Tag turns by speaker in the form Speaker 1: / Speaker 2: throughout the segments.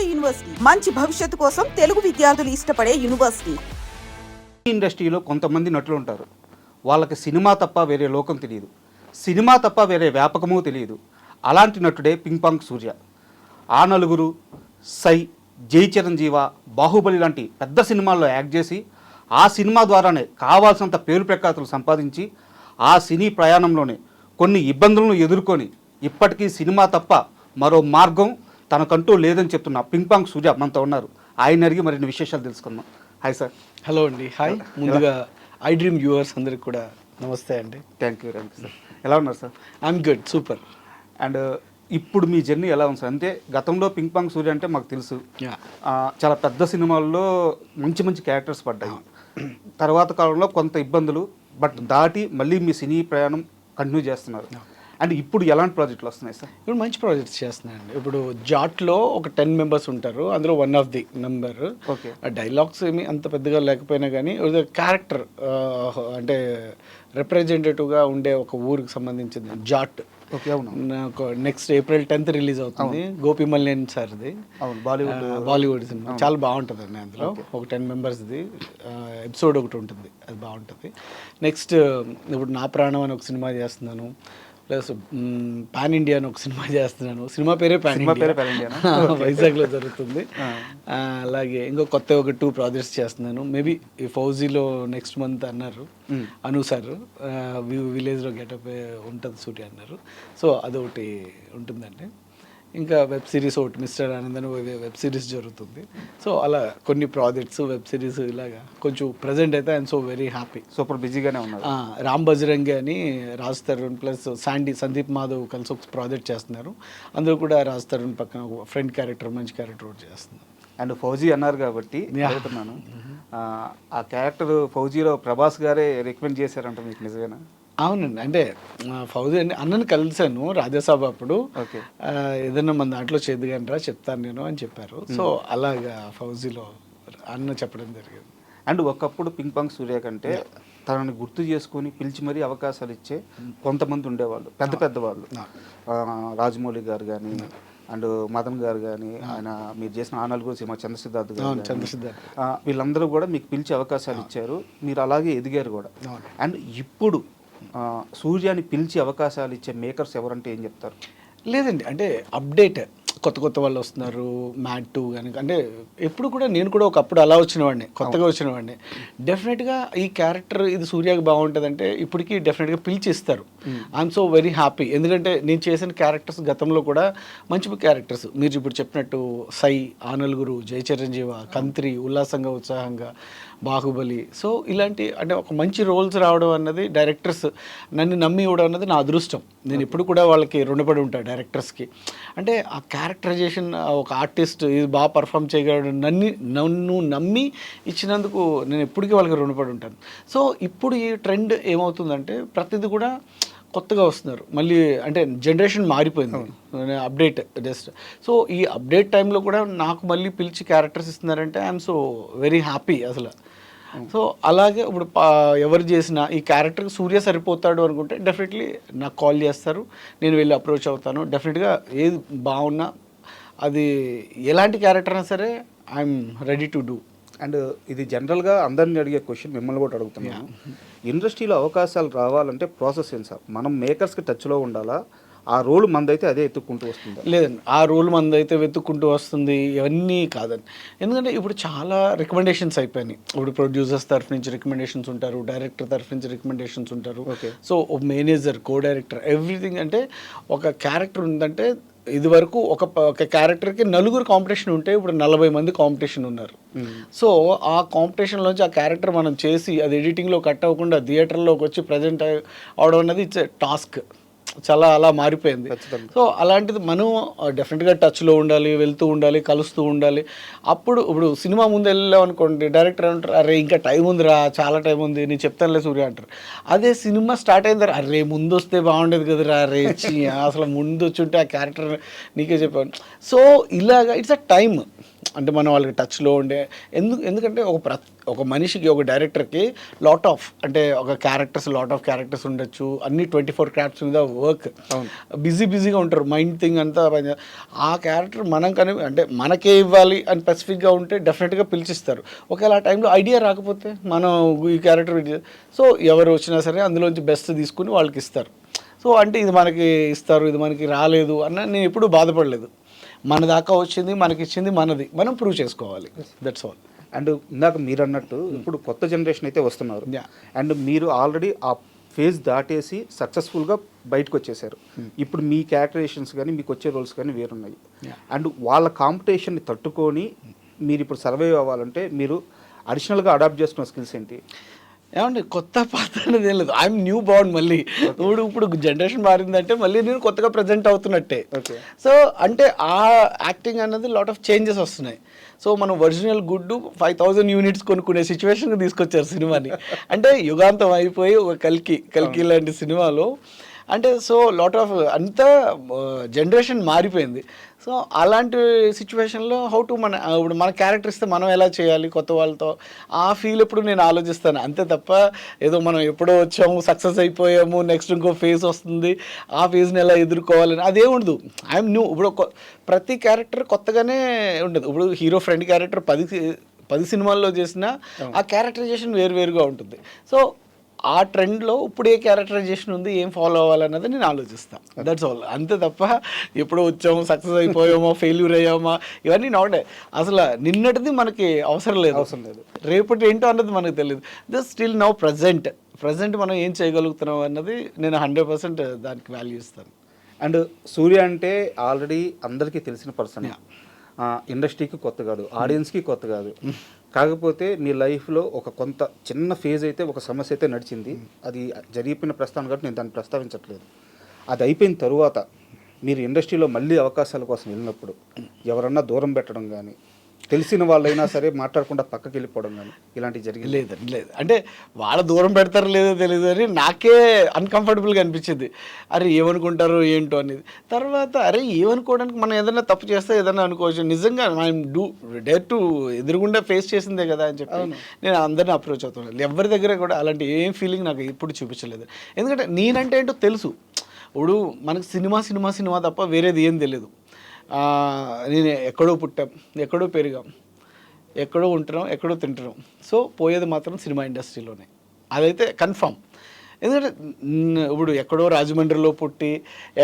Speaker 1: నాడు యూనివర్సిటీ మంచి భవిష్యత్తు కోసం తెలుగు విద్యార్థులు ఇష్టపడే యూనివర్సిటీ.
Speaker 2: ఇండస్ట్రీలో కొంతమంది నటులు ఉంటారు, వాళ్ళకి సినిమా తప్ప వేరే లోకం తెలియదు, సినిమా తప్ప వేరే వ్యాపకమూ తెలియదు. అలాంటి నటుడే పింక్ పాంగ్ సూర్య. ఆ నలుగురు సై, జై చిరంజీవ, బాహుబలి లాంటి పెద్ద సినిమాల్లో యాక్ట్ చేసి ఆ సినిమా ద్వారానే కావాల్సినంత పేరు ప్రఖ్యాతులు సంపాదించి ఆ సినీ ప్రయాణంలోనే కొన్ని ఇబ్బందులను ఎదుర్కొని ఇప్పటికీ సినిమా తప్ప మరో మార్గం తనకంటూ లేదని చెప్తున్న పింక్ పాంగ్ సూర్య మనతో ఉన్నారు. ఆయన అడిగి మరిన్ని విశేషాలు తెలుసుకుందాం. Hi sir.
Speaker 3: హలో అండి. హాయ్. ముందుగా ఐ డ్రీమ్ వ్యూవర్స్ అందరికి కూడా నమస్తే అండి.
Speaker 2: Thank you sir. ఎలా ఉన్నారు sir?
Speaker 3: I'm good, super.
Speaker 2: And ఇప్పుడు మీ జర్నీ ఎలా ఉంది సార్? అంటే గతంలో పింక్ పాంగ్ సూర్య అంటే మాకు తెలుసు, చాలా పెద్ద సినిమాల్లో మంచి మంచి క్యారెక్టర్స్ పడ్డాయి. తర్వాత కాలంలో కొంత ఇబ్బందులు బట్ దాటి మళ్ళీ మీ సినీ ప్రయాణం కంటిన్యూ చేస్తున్నారు. అండ్ ఇప్పుడు ఎలాంటి ప్రాజెక్టులు వస్తున్నాయి సార్?
Speaker 3: ఇప్పుడు మంచి ప్రాజెక్ట్స్ చేస్తున్నాయండి. ఇప్పుడు జాట్లో ఒక 10 మెంబర్స్ ఉంటారు, అందులో one of the member.
Speaker 2: Okay.
Speaker 3: Dialogues ఏమి అంత పెద్దగా లేకపోయినా కానీ క్యారెక్టర్ అంటే రిప్రజెంటేటివ్గా ఉండే ఒక ఊరికి సంబంధించింది జాట్.
Speaker 2: ఓకే. అవును.
Speaker 3: నాకు నెక్స్ట్ April 10th రిలీజ్ అవుతుంది. గోపి మల్లేన్ సార్ది.
Speaker 2: అవును.
Speaker 3: బాలీవుడ్ సినిమా చాలా బాగుంటుంది అండి. అందులో ఒక 10 మెంబర్స్ది ఎపిసోడ్ ఒకటి ఉంటుంది, అది బాగుంటుంది. నెక్స్ట్ ఇప్పుడు నా ప్రాణం అని ఒక సినిమా చేస్తున్నాను, ప్లస్ పాన్ ఇండియా అని ఒక సినిమా చేస్తున్నాను. సినిమా పేరే పాన్ ఇండియా, వైజాగ్లో జరుగుతుంది. అలాగే ఇంకో కొత్త ఒక 2 ప్రాజెక్ట్స్ చేస్తున్నాను. మేబీ ఈ ఫౌజీలో నెక్స్ట్ మంత్ అన్నారు అను సార్, విలేజ్లో గెటప్ ఉంటుంది సూటి అన్నారు. సో అదొకటి ఉంటుందండి. ఇంకా వెబ్ సిరీస్ ఒకటి మిస్టర్ ఆనంద్ అని వెబ్ సిరీస్ జరుగుతుంది. సో అలా కొన్ని ప్రాజెక్ట్స్, వెబ్ సిరీస్ ఇలాగా కొంచెం ప్రజెంట్ అయితే I'm so very happy.
Speaker 2: Super బిజీగానే ఉన్నారు.
Speaker 3: రామ్ బజరంగి అని రాజ్ తరుణ్ ప్లస్ సందీప్ మాధవ్ కలిసి ఒక ప్రాజెక్ట్ చేస్తున్నారు. అందులో కూడా రాజ్ తరుణ్ పక్కన ఒక ఫ్రెండ్ క్యారెక్టర్, మంచి క్యారెక్టర్ ఒకటి చేస్తున్నారు.
Speaker 2: అండ్ ఫౌజీ అన్నారు కాబట్టి అడుగుతున్నాను, ఆ క్యారెక్టర్ ఫౌజీలో ప్రభాస్ గారే రికమెండ్ చేశారంట, మీకు నిజమేనా?
Speaker 3: అవునండి. అంటే ఫౌజీ అండి అన్నను కలిశాను రాజ్యసభ అప్పుడు. ఏదన్నా మన దాంట్లో చేద్దుగానరా చెప్తాను నేను అని చెప్పారు. సో అలాగా ఫౌజీలో అన్న చెప్పడం జరిగింది.
Speaker 2: అండ్ ఒకప్పుడు పింక్ పాంగ్ సూర్య కంటే తనని గుర్తు చేసుకొని పిలిచి మరీ అవకాశాలు ఇచ్చే కొంతమంది ఉండేవాళ్ళు, పెద్ద పెద్దవాళ్ళు. రాజమౌళి గారు కానీ, అండ్ మదన్ గారు కానీ, ఆయన మీరు చేసిన ఆ నలుగురు సినిమా చంద్రసిద్ధార్థ్ గారు, వీళ్ళందరూ కూడా మీకు పిలిచి అవకాశాలు ఇచ్చారు. మీరు అలాగే ఎదిగారు కూడా. అండ్ ఇప్పుడు సూర్యాని పిలిచి అవకాశాలు ఇచ్చే మేకర్స్ ఎవరంటే ఏం చెప్తారు?
Speaker 3: లేదండి, అంటే అప్డేట్ కొత్త కొత్త వాళ్ళు వస్తున్నారు. మ్యాట్ 2 కానీ, అంటే ఎప్పుడు కూడా నేను కూడా ఒకప్పుడు అలా వచ్చినవాడిని, కొత్తగా వచ్చినవాడిని. డెఫినెట్గా ఈ క్యారెక్టర్ ఇది సూర్యకి బాగుంటుందంటే ఇప్పటికీ డెఫినెట్గా పిలిచి ఇస్తారు. I'm so very happy. ఎందుకంటే నేను చేసిన క్యారెక్టర్స్ గతంలో కూడా మంచి క్యారెక్టర్స్, మీరు ఇప్పుడు చెప్పినట్టు సై, ఆ నలుగురు, జై చిరంజీవ, కంత్రి, ఉల్లాసంగా ఉత్సాహంగా, బాహుబలి. సో ఇలాంటి అంటే ఒక మంచి రోల్స్ రావడం అన్నది డైరెక్టర్స్ నన్ను నమ్మి ఇవ్వడం అన్నది నా అదృష్టం. నేను ఎప్పుడు కూడా వాళ్ళకి రుణపడి ఉంటాను డైరెక్టర్స్కి. అంటే ఆ క్యారెక్టరైజేషన్ ఒక ఆర్టిస్ట్ ఇది బాగా పర్ఫామ్ చేయగలడు నన్ను నమ్మి ఇచ్చినందుకు నేను ఎప్పటికీ వాళ్ళకి రుణపడి ఉంటాను. సో ఇప్పుడు ఈ ట్రెండ్ ఏమవుతుందంటే ప్రతిదీ కూడా కొత్తగా వస్తున్నారు మళ్ళీ, అంటే జనరేషన్ మారిపోయింది, అప్డేట్ జస్ట్. సో ఈ అప్డేట్ టైంలో కూడా నాకు మళ్ళీ పిలిచి క్యారెక్టర్స్ ఇస్తున్నారంటే ఐఎమ్ సో వెరీ హ్యాపీ అసలు. సో అలాగే ఇప్పుడు ఎవరు చేసినా ఈ క్యారెక్టర్కి సూర్య సరిపోతాడు అనుకుంటే డెఫినెట్లీ నాకు కాల్ చేస్తారు, నేను వెళ్ళి అప్రోచ్ అవుతాను. డెఫినెట్గా ఏది బాగున్నా, అది ఎలాంటి క్యారెక్టర్ అయినా సరే I'm ready to do.
Speaker 2: And ఇది జనరల్గా అందరిని అడిగే క్వశ్చన్, మిమ్మల్ని కూడా అడుగుతున్నాను. ఇండస్ట్రీలో అవకాశాలు రావాలంటే ప్రాసెస్ ఏం సార్? మనం మేకర్స్కి టచ్లో ఉండాలా? ఆ రోల్ మందైతే అదే ఎత్తుక్కుంటూ వస్తుంది?
Speaker 3: లేదండి, ఆ రోల్ మందైతే వెతుక్కుంటూ వస్తుంది ఇవన్నీ కాదండి. ఎందుకంటే ఇప్పుడు చాలా రికమెండేషన్స్ అయిపోయినాయి. ఇప్పుడు ప్రొడ్యూసర్స్ తరఫు నుంచి రికమెండేషన్స్ ఉంటారు, డైరెక్టర్ తరఫు నుంచి రికమెండేషన్స్ ఉంటారు. So manager, co director, everything. అంటే ఒక క్యారెక్టర్ ఉందంటే ఇది వరకు ఒక క్యారెక్టర్కి 4 కాంపిటీషన్ ఉంటే ఇప్పుడు 40 మంది కాంపిటీషన్ ఉన్నారు. సో ఆ కాంపిటీషన్లోంచి ఆ క్యారెక్టర్ మనం చేసి అది ఎడిటింగ్లో కట్ అవ్వకుండా థియేటర్లోకి వచ్చి ప్రజెంట్ అవడం అన్నది ఇట్స్ టాస్క్. చాలా అలా మారిపోయింది. సో అలాంటిది మనం డెఫినెట్గా టచ్లో ఉండాలి, వెళ్తూ ఉండాలి, కలుస్తూ ఉండాలి. ఇప్పుడు సినిమా ముందు వెళ్ళాం అనుకోండి, డైరెక్టర్ అంటారు అరే ఇంకా టైం ఉందిరా, చాలా టైం ఉంది, నేను చెప్తానులే సూర్య అంటారు. అదే సినిమా స్టార్ట్ అయిన తర్వాత అరే ముందు వస్తే బాగుండేది కదరా, అరే అసలు ముందు వచ్చి ఉంటే ఆ క్యారెక్టర్ నీకే చెప్పాను. సో ఇలాగా ఇట్స్ అ టైమ్. అంటే మనం వాళ్ళకి టచ్లో ఉండే ఎందుకంటే ఒక మనిషికి ఒక డైరెక్టర్కి అంటే ఒక లాట్ ఆఫ్ క్యారెక్టర్స్ ఉండొచ్చు, అన్ని 24 క్రాఫ్ట్స్ మీద వర్క్, బిజీగా ఉంటారు, మైండ్ థింగ్ అంతా ఆ క్యారెక్టర్ మనం కానీ అంటే మనకే ఇవ్వాలి అని స్పెసిఫిక్గా ఉంటే డెఫినెట్గా పిలిచిస్తారు. ఒకవేళ ఆ టైంలో ఐడియా రాకపోతే మనం ఈ క్యారెక్టర్ సో ఎవరు వచ్చినా సరే అందులోంచి బెస్ట్ తీసుకుని వాళ్ళకి ఇస్తారు. సో అంటే ఇది మనకి ఇస్తారు, ఇది మనకి రాలేదు అన్న నేను ఎప్పుడూ బాధపడలేదు. మన దాకా వచ్చింది, మనకి ఇచ్చింది మనది, మనం ప్రూవ్ చేసుకోవాలి, దట్స్ ఆల్.
Speaker 2: అండ్ ఇందాక మీరు అన్నట్టు ఇప్పుడు కొత్త జనరేషన్ అయితే వస్తున్నారు, అండ్ మీరు ఆల్రెడీ ఆ ఫేజ్ దాటేసి సక్సెస్ఫుల్గా బయటకు వచ్చేసారు. ఇప్పుడు మీ క్యారెక్టరైజేషన్స్ కానీ మీకు వచ్చే రోల్స్ కానీ వేరున్నాయి. అండ్ వాళ్ళ కాంపిటీషన్ని తట్టుకొని మీరు ఇప్పుడు సర్వైవ్ అవ్వాలంటే మీరు అడిషనల్గా అడాప్ట్ చేసుకున్న స్కిల్స్ ఏంటి?
Speaker 3: ఏమండి కొత్త పాత అనేది ఏం లేదు, ఐఎమ్ న్యూ బార్న్. మళ్ళీ ఇప్పుడు జనరేషన్ మారిందంటే మళ్ళీ నేను కొత్తగా ప్రజెంట్ అవుతున్నట్టే. సో అంటే ఆ యాక్టింగ్ అన్నది లాట్ ఆఫ్ చేంజెస్ వస్తున్నాయి. సో మనం ఒరిజినల్ గుడ్డు 5000 యూనిట్స్ కొనుక్కునే సిచ్యువేషన్కి తీసుకొచ్చారు సినిమాని. అంటే యుగాంతం అయిపోయి ఒక కల్కి లాంటి సినిమాలో అంటే సో లాట్ ఆఫ్ అంతా జనరేషన్ మారిపోయింది. సో అలాంటి సిచ్యువేషన్లో ఇప్పుడు మన క్యారెక్టర్ ఇస్తే మనం ఎలా చేయాలి కొత్త వాళ్ళతో, ఆ ఫీల్ ఎప్పుడు నేను ఆలోచిస్తాను అంతే తప్ప ఏదో మనం ఎప్పుడో వచ్చాము సక్సెస్ అయిపోయాము నెక్స్ట్ ఇంకో ఫేజ్ వస్తుంది ఆ ఫేజ్ని ఎలా ఎదుర్కోవాలని అదే ఉండదు. I'm new. ఇప్పుడు ప్రతి క్యారెక్టర్ కొత్తగానే ఉండదు. ఇప్పుడు హీరో ఫ్రెండ్ క్యారెక్టర్ 10 సినిమాల్లో చేసినా ఆ క్యారెక్టరైజేషన్ వేరుగా ఉంటుంది. సో ఆ ట్రెండ్లో ఇప్పుడు ఏ క్యారెక్టరైజేషన్ ఉంది, ఏం ఫాలో అవ్వాలన్నది నేను ఆలోచిస్తాను, దట్స్ ఆల్. అంతే తప్ప ఎప్పుడో వచ్చాము సక్సెస్ అయిపోయామో ఫెయిల్యూర్ అయ్యామా ఇవన్నీ నాట్. అసలు నిన్నటిది మనకి అవసరం లేదు, రేపటి ఏంటో అన్నది మనకు తెలియదు. జస్ట్ స్టిల్ నౌ ప్రజెంట్ మనం ఏం చేయగలుగుతున్నాం అన్నది నేను 100% దానికి వాల్యూ ఇస్తాను.
Speaker 2: అండ్ సూర్య అంటే ఆల్రెడీ అందరికీ తెలిసిన పర్సన్, ఇండస్ట్రీకి కొత్త కాదు, ఆడియన్స్కి కొత్త కాదు. కాకపోతే నీ లైఫ్లో ఒక కొంత చిన్న ఫేజ్ అయితే ఒక సమస్య అయితే నడిచింది, అది జరిగిపోయిన ప్రస్తావన కాబట్టి నేను దాన్ని ప్రస్తావించట్లేదు. అది అయిపోయిన తరువాత మీరు ఇండస్ట్రీలో మళ్ళీ అవకాశాల కోసం వెళ్ళినప్పుడు ఎవరన్నా దూరం పెట్టడం కానీ, తెలిసిన వాళ్ళైనా సరే మాట్లాడకుండా పక్కకి వెళ్ళిపోవడం కానీ ఇలాంటివి జరిగింది?
Speaker 3: లేదు. అంటే వాళ్ళ దూరం పెడతారో లేదో తెలియదు అని నాకే అన్కంఫర్టబుల్గా అనిపించింది. అరే ఏమనుకుంటారో ఏంటో అనేది. తర్వాత అరే ఏమనుకోవడానికి మనం ఏదైనా తప్పు చేస్తే ఏదైనా అనుకోవచ్చు, నిజంగా మనం డేర్ టు ఎదురుగుండా ఫేస్ చేసిందే కదా అని చెప్పి నేను అందరినీ అప్రోచ్ అవుతున్నాను. ఎవరి దగ్గర కూడా అలాంటి ఏం ఫీలింగ్ నాకు ఎప్పుడు చూపించలేదు. ఎందుకంటే నేనంటే ఏంటో తెలుసు. ఇప్పుడు మనకు సినిమా తప్ప వేరేది ఏం తెలియదు. నేను ఎక్కడో పుట్టాం, ఎక్కడో పెరిగాం, ఎక్కడో ఉంటున్నాం, ఎక్కడో తింటున్నాం. సో పోయేది మాత్రం సినిమా ఇండస్ట్రీలోనే, అదైతే కన్ఫామ్. ఎందుకంటే ఇప్పుడు ఎక్కడో రాజమండ్రిలో పుట్టి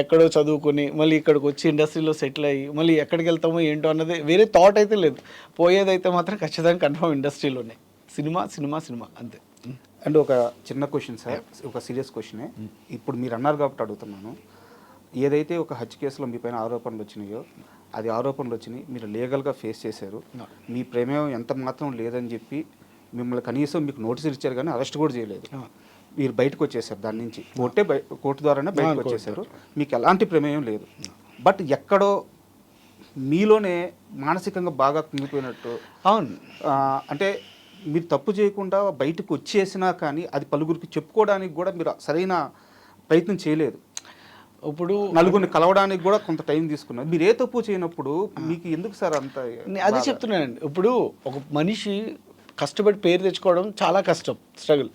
Speaker 3: ఎక్కడో చదువుకొని మళ్ళీ ఇక్కడికి వచ్చి ఇండస్ట్రీలో సెటిల్ అయ్యి మళ్ళీ ఎక్కడికి వెళ్తామో ఏంటో అన్నది వేరే థాట్ అయితే లేదు. పోయేదైతే మాత్రం ఖచ్చితంగా కన్ఫామ్ ఇండస్ట్రీలోనే, సినిమా అంతే.
Speaker 2: అండ్ ఒక చిన్న క్వశ్చన్ సార్, ఒక సీరియస్ క్వశ్చనే. ఇప్పుడు మీరు అన్నారు కాబట్టి అడుగుతున్నాను. ఏదైతే ఒక హత్య కేసులో మీ పైన ఆరోపణలు వచ్చినాయో అది ఆరోపణలు వచ్చినాయి, మీరు లీగల్గా ఫేస్ చేశారు, మీ ప్రమేయం ఎంత మాత్రం లేదని చెప్పి మిమ్మల్ని కనీసం మీకు నోటీసులు ఇచ్చారు కానీ అరెస్ట్ కూడా చేయలేదు. మీరు బయటకు వచ్చేసారు దాని నుంచి, కోర్టు ద్వారానే బయటకు వచ్చేసారు, మీకు ఎలాంటి ప్రమేయం లేదు. బట్ ఎక్కడో మీలోనే మానసికంగా బాగా కుంగిపోయినట్టు.
Speaker 3: అవును,
Speaker 2: అంటే మీరు తప్పు చేయకుండా బయటకు వచ్చేసినా కానీ అది పలుగురికి చెప్పుకోవడానికి కూడా మీరు సరైన ప్రయత్నం చేయలేదు. ఇప్పుడు నలుగురిని కలవడానికి కూడా కొంత టైం తీసుకున్నారు. మీరు ఏ తప్పు చేయనప్పుడు మీకు ఎందుకు సార్ అంత?
Speaker 3: అదే చెప్తున్నానండి. ఇప్పుడు ఒక మనిషి కష్టపడి పేరు తెచ్చుకోవడం చాలా కష్టం, స్ట్రగుల్.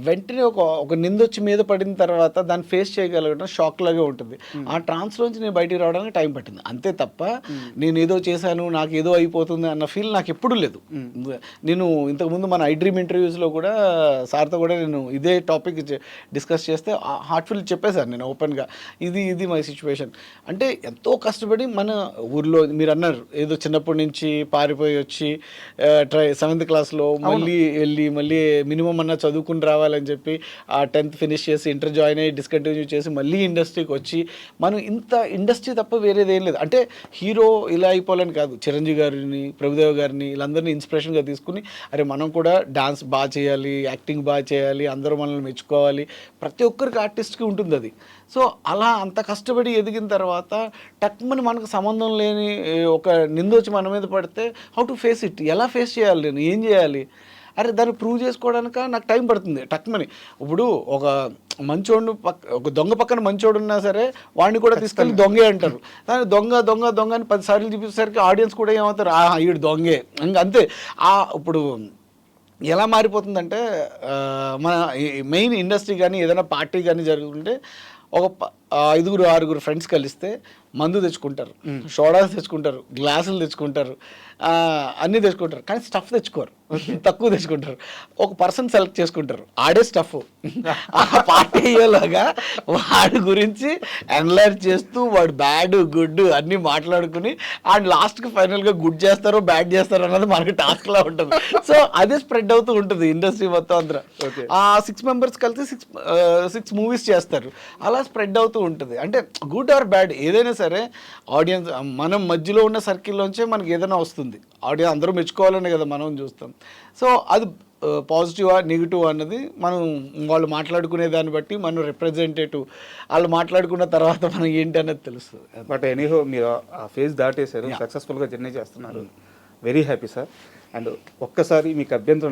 Speaker 3: వెంటనే ఒక నిందొచ్చి మీద పడిన తర్వాత దాన్ని ఫేస్ చేయగలగడం షాక్ లాగే ఉంటుంది. ఆ ట్రాన్స్లోంచి నేను బయటికి రావడానికి టైం పట్టింది అంతే తప్ప నేను ఏదో చేశాను నాకు ఏదో అయిపోతుంది అన్న ఫీల్ నాకు ఎప్పుడూ లేదు. నేను ఇంతకుముందు మన ఐడ్రీమ్ ఇంటర్వ్యూస్లో కూడా సార్తో కూడా నేను ఇదే టాపిక్ డిస్కస్ చేస్తే హార్ట్ఫుల్ చెప్పేశాను నేను ఓపెన్గా, ఇది మై సిచ్యువేషన్. అంటే ఎంతో కష్టపడి మన ఊర్లో మీరు అన్నారు ఏదో చిన్నప్పటి నుంచి పారిపోయి వచ్చి 7th క్లాస్లో మళ్ళీ మినిమం అన్న చదువుకుని రావాలని చెప్పి ఆ 10th ఫినిష్ చేసి ఇంటర్ జాయిన్ అయ్యి డిస్కంటిన్యూ చేసి మళ్ళీ ఇండస్ట్రీకి వచ్చి మనం ఇంత ఇండస్ట్రీ తప్ప వేరేది ఏం లేదు. అంటే హీరో ఇలా అయిపోవాలని కాదు, చిరంజీవి గారిని ప్రభుదేవ గారిని వీళ్ళందరినీ ఇన్స్పిరేషన్గా తీసుకుని అరే మనం కూడా డాన్స్ బాగా చేయాలి, యాక్టింగ్ బాగా చేయాలి, అందరూ మనల్ని మెచ్చుకోవాలి, ప్రతి ఒక్కరికి ఆర్టిస్ట్కి ఉంటుంది అది. సో అలా అంత కష్టపడి ఎదిగిన తర్వాత టక్మని మనకు సంబంధం లేని ఒక నిందొచ్చి మన మీద పడితే హౌ టు ఫేస్ ఇట్, ఎలా ఫేస్ చేయాలి, నేను ఏం చేయాలి అరే దాన్ని ప్రూవ్ చేసుకోవడానికి నాకు టైం పడుతుంది టక్మని. ఇప్పుడు ఒక మంచోడు ఒక దొంగ పక్కన మంచోడు ఉన్నా సరే వాడిని కూడా తీసుకెళ్ళి దొంగే అంటారు. దాన్ని దొంగ దొంగ దొంగ అని 10 సార్లు చూపించేసరికి ఆడియన్స్ కూడా ఏమవుతారు, ఈడు దొంగే ఇంకా అంతే. ఇప్పుడు ఎలా మారిపోతుందంటే మన మెయిన్ ఇండస్ట్రీ కానీ ఏదైనా పార్టీ కానీ జరుగుతుంటే ఒక 5-6 ఫ్రెండ్స్ కలిస్తే మందు తెచ్చుకుంటారు, సోడాస్ తెచ్చుకుంటారు, గ్లాసులు తెచ్చుకుంటారు, అన్నీ తెచ్చుకుంటారు, కానీ స్టఫ్ తెచ్చుకోరు, తక్కువ తెచ్చుకుంటారు. ఒక పర్సన్ సెలెక్ట్ చేసుకుంటారు, ఆడే స్టఫ్. ఆ పార్టీ అయ్యేలాగా వాడి గురించి అనలైజ్ చేస్తూ వాడు బ్యాడ్ గుడ్ అన్నీ మాట్లాడుకుని అండ్ లాస్ట్కి ఫైనల్గా గుడ్ చేస్తారో బ్యాడ్ చేస్తారో అన్నది మనకి టాస్క్లా ఉంటుంది. సో అదే స్ప్రెడ్ అవుతూ ఉంటుంది ఇండస్ట్రీ మొత్తం అందరూ. ఆ 6 మెంబర్స్ కలిసి 6 మూవీస్ చేస్తారు, అలా స్ప్రెడ్ అవుతూ ఉంటుంది. అంటే గుడ్ ఆర్ బ్యాడ్ ఏదైనా సరే ఆడియన్స్ మనం మధ్యలో ఉన్న సర్కిల్లోంచే మనకి ఏదైనా వస్తుంది. ఆడియన్స్ అందరూ మెచ్చుకోవాలనే కదా మనం చూస్తాం. సో అది పాజిటివా నెగిటివ్ అన్నది మనం వాళ్ళు మాట్లాడుకునే దాన్ని బట్టి మనం రిప్రజెంటేటివ్ వాళ్ళు మాట్లాడుకున్న తర్వాత మనం ఏంటి అనేది తెలుస్తుంది.
Speaker 2: బట్ ఎనీహో మీరు ఆ ఫేజ్ దాటేశారు, సక్సెస్ఫుల్గా జర్నీ చేస్తున్నారు. Very happy sir. అండ్ ఒక్కసారి మీకు అభ్యంతరం